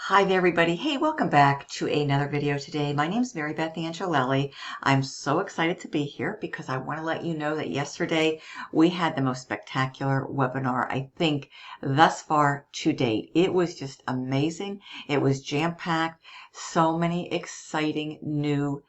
Hi there, everybody. Hey, welcome back to another video today. My name is Mary Beth Angelelli. I'm so excited to be here because I want to let you know that yesterday we had the most spectacular webinar, I think, thus far to date. It was just amazing. It was jam-packed. So many exciting new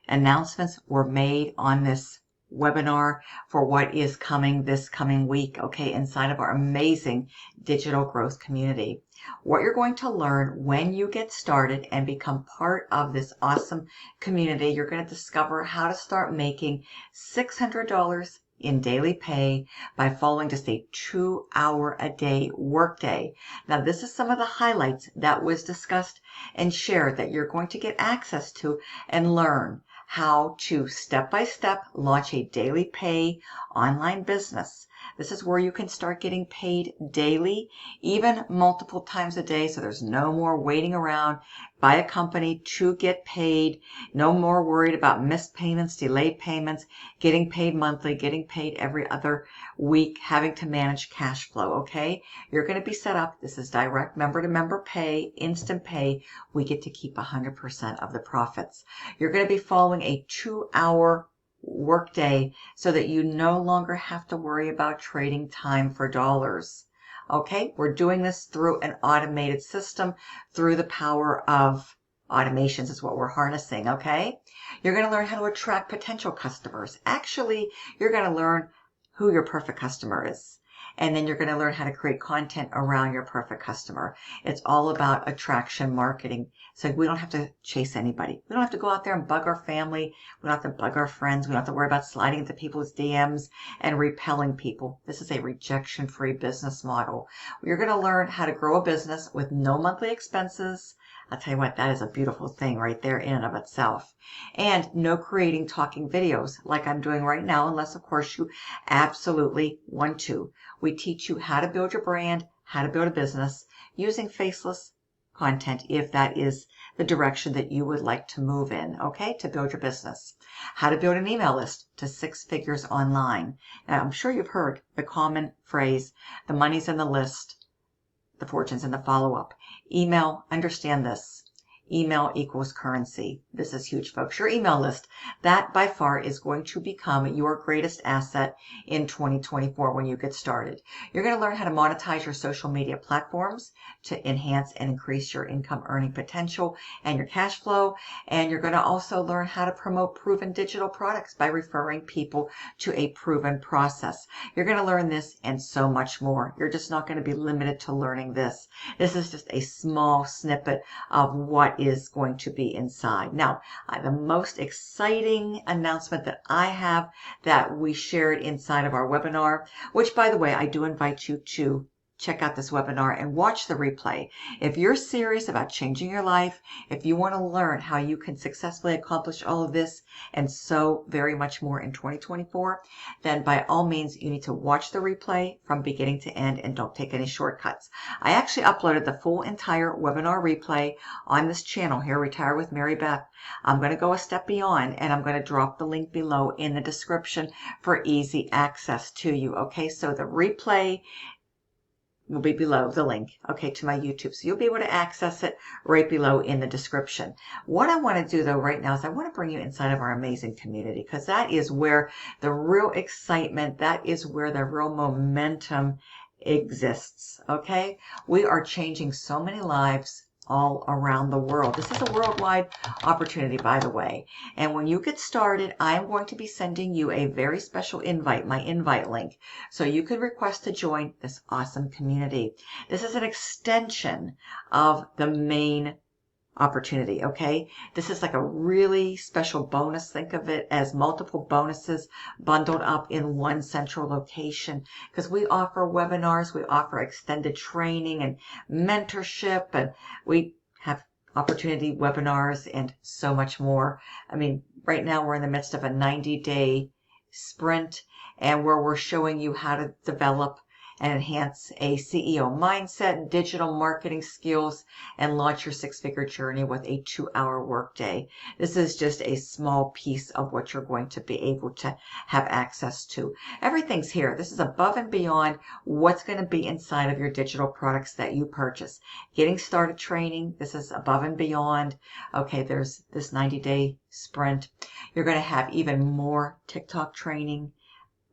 announcements were made on this webinar for what is coming this coming week, okay, inside of our amazing digital growth community. What you're going to learn when you get started and become part of this awesome community, you're going to discover how to start making $600 in daily pay by following just a 2-hour-a-day workday. Now, this is some of the highlights that was discussed and shared that you're going to get access to and learn how to step-by-step launch a daily pay online business. This is where you can start getting paid daily, even multiple times a day, so there's no more waiting around by a company to get paid, no more worried about missed payments, delayed payments, getting paid monthly, getting paid every other week, having to manage cash flow, okay? You're going to be set up. This is direct member-to-member pay, instant pay. We get to keep 100% of the profits. You're going to be following a 2-hour workday so that you no longer have to worry about trading time for dollars. Okay, we're doing this through an automated system, through the power of automations is what we're harnessing, okay? You're going to learn how to attract potential customers. Actually, you're going to learn who your perfect customer is. And then you're going to learn how to create content around your perfect customer. It's all about attraction marketing. So we don't have to chase anybody. We don't have to go out there and bug our family. We don't have to bug our friends. We don't have to worry about sliding into people's DMs and repelling people. This is a rejection-free business model. You're going to learn how to grow a business with no monthly expenses. I'll tell you what, that is a beautiful thing right there in and of itself. And no creating talking videos like I'm doing right now, unless, of course, you absolutely want to. We teach you how to build your brand, how to build a business using faceless content if that is the direction that you would like to move in, okay, to build your business. How to build an email list to 6 figures online. Now, I'm sure you've heard the common phrase, the money's in the list, the fortune's in the follow-up. Email, understand this. Email equals currency. This is huge, folks. Your email list, that by far is going to become your greatest asset in 2024 when you get started. You're going to learn how to monetize your social media platforms to enhance and increase your income earning potential and your cash flow. And you're going to also learn how to promote proven digital products by referring people to a proven process. You're going to learn this and so much more. You're just not going to be limited to learning this. This is just a small snippet of what is going to be inside. Now, the most exciting announcement that I have that we shared inside of our webinar, which, by the way, I do invite you to check out this webinar and watch the replay. If you're serious about changing your life, if you want to learn how you can successfully accomplish all of this and so very much more in 2024, then by all means, you need to watch the replay from beginning to end and don't take any shortcuts. I actually uploaded the full entire webinar replay on this channel here, Retire with Mary Beth. I'm going to go a step beyond and I'm going to drop the link below in the description for easy access to you. Okay, so the replay will be below the link, okay, to my YouTube. So you'll be able to access it right below in the description. What I want to do, though, right now is I want to bring you inside of our amazing community because that is where the real excitement, that is where the real momentum exists, okay? We are changing so many lives all around the world. This is a worldwide opportunity, by the way. And when you get started, I am going to be sending you a very special invite, my invite link, so you can request to join this awesome community. This is an extension of the main opportunity, okay? This is like a really special bonus. Think of it as multiple bonuses bundled up in one central location because we offer webinars, we offer extended training and mentorship, and we have opportunity webinars and so much more. I mean, right now we're in the midst of a 90-day sprint and where we're showing you how to develop and enhance a CEO mindset, digital marketing skills, and launch your six-figure journey with a 2-hour workday. This is just a small piece of what you're going to be able to have access to. Everything's here. This is above and beyond what's going to be inside of your digital products that you purchase. Getting started training, this is above and beyond. Okay, there's this 90-day sprint. You're going to have even more TikTok training.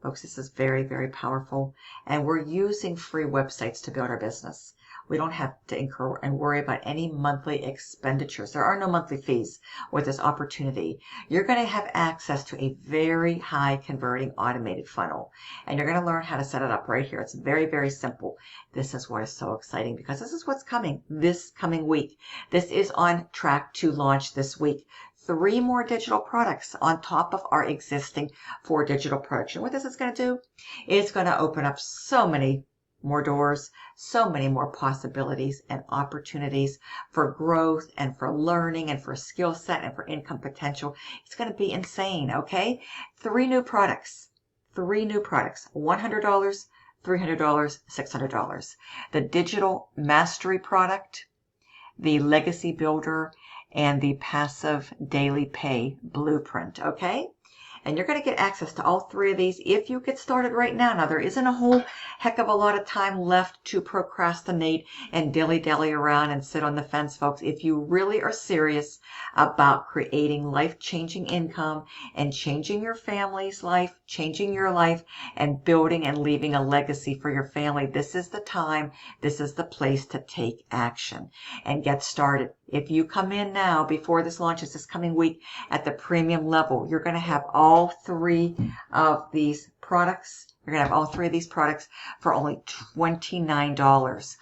Folks, this is very, very powerful. And we're using free websites to build our business. We don't have to incur and worry about any monthly expenditures. There are no monthly fees with this opportunity. You're going to have access to a very high converting automated funnel. And you're going to learn how to set it up right here. It's very, very simple. This is what is so exciting because this is what's coming this coming week. This is on track to launch this week. 3 more digital products on top of our existing 4 digital products. And what this is going to do, it's going to open up so many more doors, so many more possibilities and opportunities for growth and for learning and for skill set and for income potential. It's going to be insane, okay? 3 new products, $100, $300, $600. The digital mastery product, the legacy builder, and the passive daily pay blueprint, okay? And you're going to get access to all 3 of these if you get started right now. Now, there isn't a whole heck of a lot of time left to procrastinate and dilly-dally around and sit on the fence, folks. If you really are serious about creating life-changing income and changing your family's life, changing your life, and building and leaving a legacy for your family, this is the time, this is the place to take action and get started. If you come in now before this launches this coming week at the premium level, you're going to have all 3 of these products. You're going to have all 3 of these products for only $29.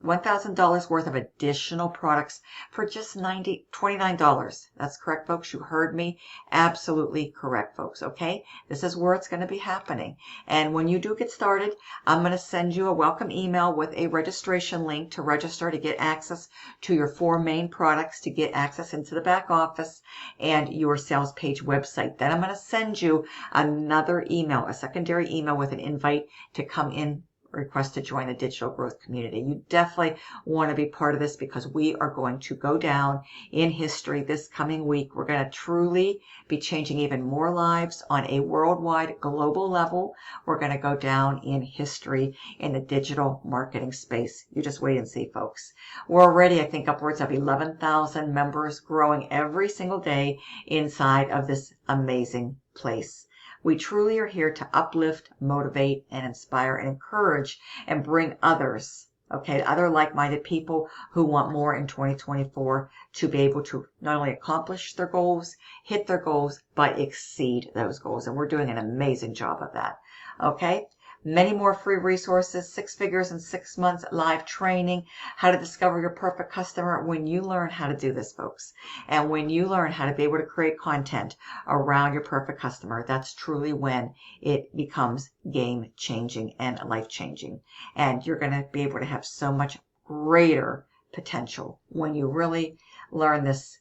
$1,000 worth of additional products for just $29. That's correct, folks. You heard me. Absolutely correct, folks. Okay? This is where it's going to be happening. And when you do get started, I'm going to send you a welcome email with a registration link to register to get access to your 4 main products, to get access into the back office and your sales page website. Then I'm going to send you another email, a secondary email with an invite to come in, request to join the digital growth community. You definitely want to be part of this because we are going to go down in history this coming week. We're going to truly be changing even more lives on a worldwide, global level. We're going to go down in history in the digital marketing space. You just wait and see, folks. We're already, I think, upwards of 11,000 members growing every single day inside of this amazing place. We truly are here to uplift, motivate, and inspire and encourage and bring others, okay, other like-minded people who want more in 2024 to be able to not only accomplish their goals, hit their goals, but exceed those goals. And we're doing an amazing job of that, okay? Many more free resources, 6 figures in 6 months, live training, how to discover your perfect customer. When you learn how to do this, folks, and when you learn how to be able to create content around your perfect customer, that's truly when it becomes game-changing and life-changing. And you're going to be able to have so much greater potential when you really learn this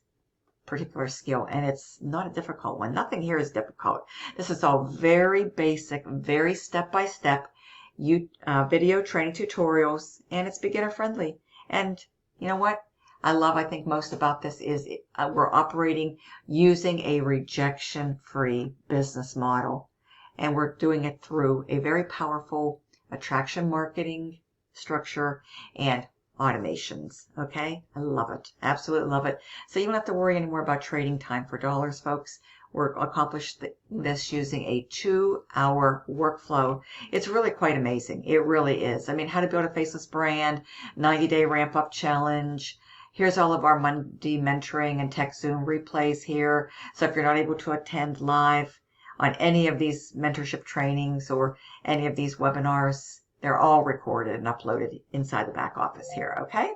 particular skill, and it's not a difficult one. Nothing here is difficult. This is all very basic, very step-by-step video training tutorials, and it's beginner friendly. And you know what I think most about this is we're operating using a rejection-free business model, and we're doing it through a very powerful attraction marketing structure and automations. Okay, I love it, absolutely love it. So you don't have to worry anymore about trading time for dollars, folks. We're accomplished this using a 2-hour workflow. It's really quite amazing. It really is. I mean, how to build a faceless brand, 90-day ramp up challenge. Here's all of our Monday mentoring and tech Zoom replays here. So if you're not able to attend live on any of these mentorship trainings or any of these webinars, they're all recorded and uploaded inside the back office here, okay?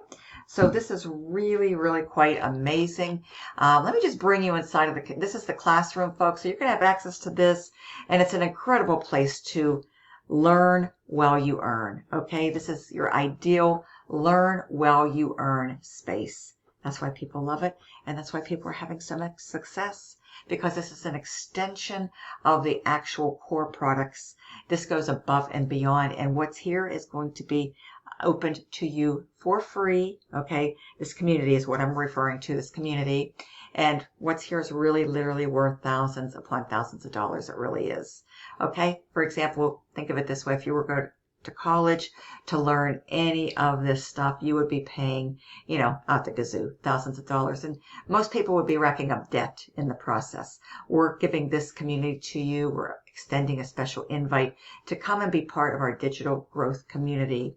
So this is really, really quite amazing. Let me just bring you inside of this is the classroom, folks. So you're going to have access to this, and it's an incredible place to learn while you earn, okay? This is your ideal learn while you earn space. That's why people love it, and that's why people are having so much success. because this is an extension of the actual core products. This goes above and beyond, and what's here is going to be opened to you for free. Okay, this community is what I'm referring to, this community. And what's here is really literally worth thousands upon thousands of dollars. It really is. Okay, for example, think of it this way. If you were going to college to learn any of this stuff, you would be paying, out the gazoo, thousands of dollars. And most people would be racking up debt in the process. We're giving this community to you. We're extending a special invite to come and be part of our digital growth community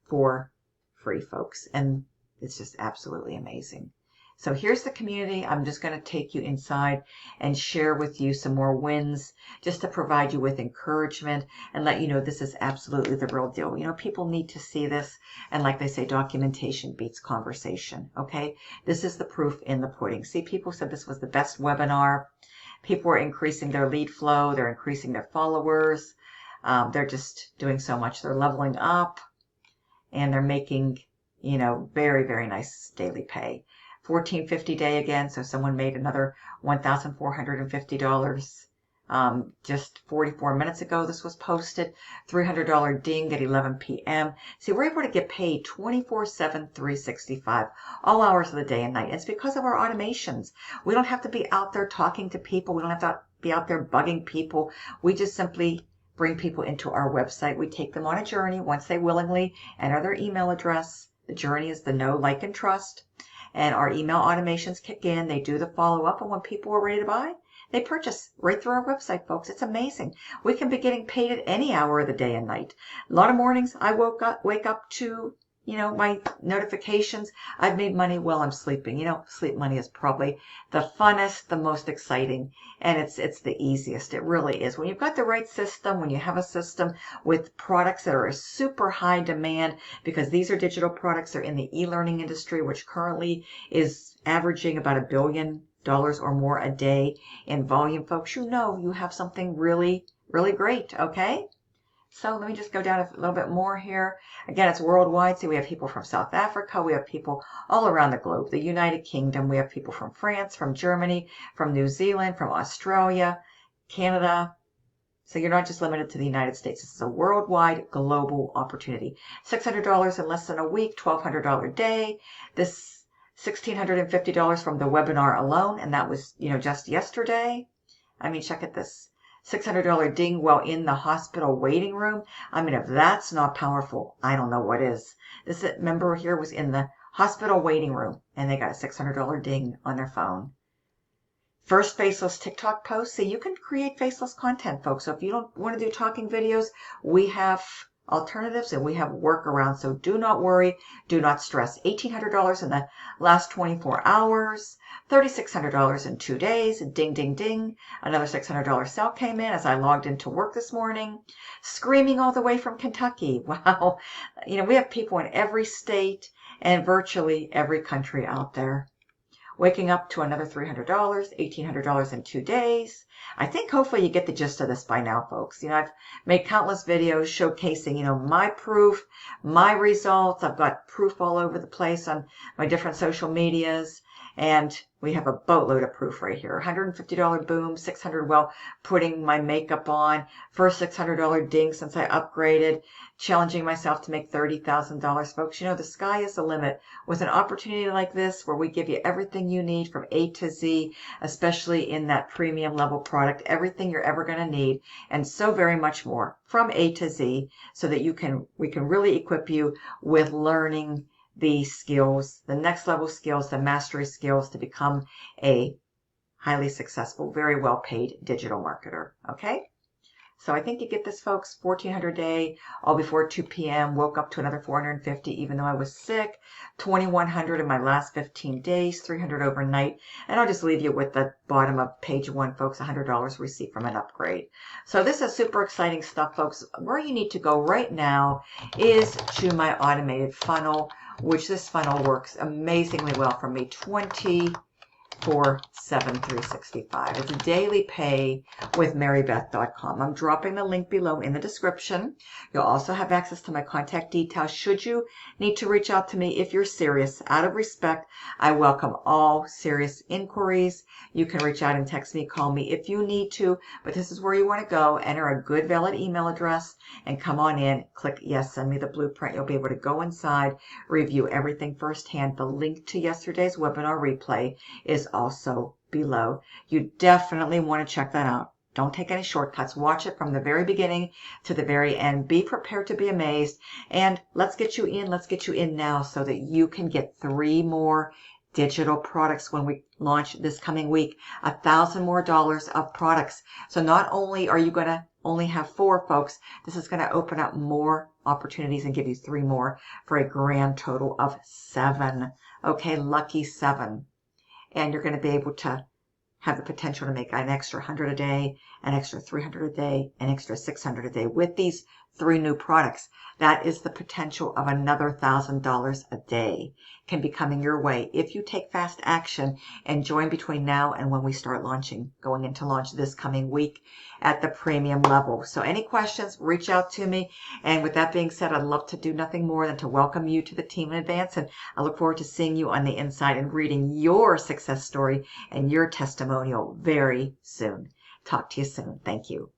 for free, folks. And it's just absolutely amazing. So here's the community. I'm just going to take you inside and share with you some more wins just to provide you with encouragement and let you know this is absolutely the real deal. People need to see this. And like they say, documentation beats conversation. Okay, this is the proof in the pudding. See, people said this was the best webinar. People are increasing their lead flow. They're increasing their followers. They're just doing so much. They're leveling up and they're making, very, very nice daily pay. $14.50 day again, so someone made another $1,450 just 44 minutes ago. This was posted. $300 ding at 11 p.m. See, we're able to get paid 24/7, 365, all hours of the day and night. It's because of our automations. We don't have to be out there talking to people. We don't have to be out there bugging people. We just simply bring people into our website. We take them on a journey once they willingly enter their email address. The journey is the know, like, and trust. And our email automations kick in. They do the follow-up. And when people are ready to buy, they purchase right through our website, folks. It's amazing. We can be getting paid at any hour of the day and night. A lot of mornings I wake up to, my notifications. I've made money while I'm sleeping. Sleep money is probably the funnest, the most exciting, and it's the easiest. It really is. When you've got the right system, when you have a system with products that are a super high demand, because these are digital products, they're in the e-learning industry, which currently is averaging about $1 billion or more a day in volume, folks. You have something really, really great, okay? So let me just go down a little bit more here. Again, it's worldwide. See, we have people from South Africa. We have people all around the globe. The United Kingdom. We have people from France, from Germany, from New Zealand, from Australia, Canada. So you're not just limited to the United States. This is a worldwide global opportunity. $600 in less than a week, $1,200 day. This $1,650 from the webinar alone. And that was, just yesterday. I mean, check at this. $600 ding while in the hospital waiting room. I mean, if that's not powerful, I don't know what is. This member here was in the hospital waiting room, and they got a $600 ding on their phone. First faceless TikTok post. See, you can create faceless content, folks. So if you don't want to do talking videos, we have alternatives and we have workarounds. So do not worry. Do not stress. $1,800 in the last 24 hours. $3,600 in 2 days. Ding, ding, ding. Another $600 sale came in as I logged into work this morning. Screaming all the way from Kentucky. Wow. We have people in every state and virtually every country out there. Waking up to another $300, $1,800 in 2 days. I think hopefully you get the gist of this by now, folks. I've made countless videos showcasing, my proof, my results. I've got proof all over the place on my different social medias. And we have a boatload of proof right here. $150 boom, $600 while putting my makeup on. First $600 ding since I upgraded. Challenging myself to make $30,000, folks. The sky is the limit. With an opportunity like this where we give you everything you need from A to Z, especially in that premium level product, everything you're ever going to need, and so very much more from A to Z, so that we can really equip you with learning the skills, the next level skills, the mastery skills to become a highly successful, very well paid digital marketer. Okay? So I think you get this, folks. $1,400 a day, all before 2 p.m. Woke up to another $450 even though I was sick. $2,100 in my last 15 days, $300 overnight. And I'll just leave you with the bottom of page 1, folks, $100 receipt from an upgrade. So this is super exciting stuff, folks. Where you need to go right now is to my automated funnel, which this funnel works amazingly well for me. 20 47365. It's a daily pay with marybeth.com. I'm dropping the link below in the description. You'll also have access to my contact details should you need to reach out to me if you're serious. Out of respect, I welcome all serious inquiries. You can reach out and text me, call me if you need to, but this is where you want to go. Enter a good valid email address and come on in. Click yes, send me the blueprint. You'll be able to go inside, review everything firsthand. The link to yesterday's webinar replay is also below. You definitely want to check that out. Don't take any shortcuts. Watch it from the very beginning to the very end. Be prepared to be amazed. And let's get you in. Let's get you in now so that you can get 3 more digital products when we launch this coming week. $1,000 more of products. So not only are you going to only have 4 folks, this is going to open up more opportunities and give you 3 more for a grand total of 7. Okay, lucky 7. And you're going to be able to have the potential to make an extra 100 a day, an extra 300 a day, an extra 600 a day with these 3 new products. That is the potential of another $1,000 a day can be coming your way if you take fast action and join between now and when we start launching, going into launch this coming week at the premium level. So any questions, reach out to me. And with that being said, I'd love to do nothing more than to welcome you to the team in advance. And I look forward to seeing you on the inside and reading your success story and your testimonial very soon. Talk to you soon. Thank you.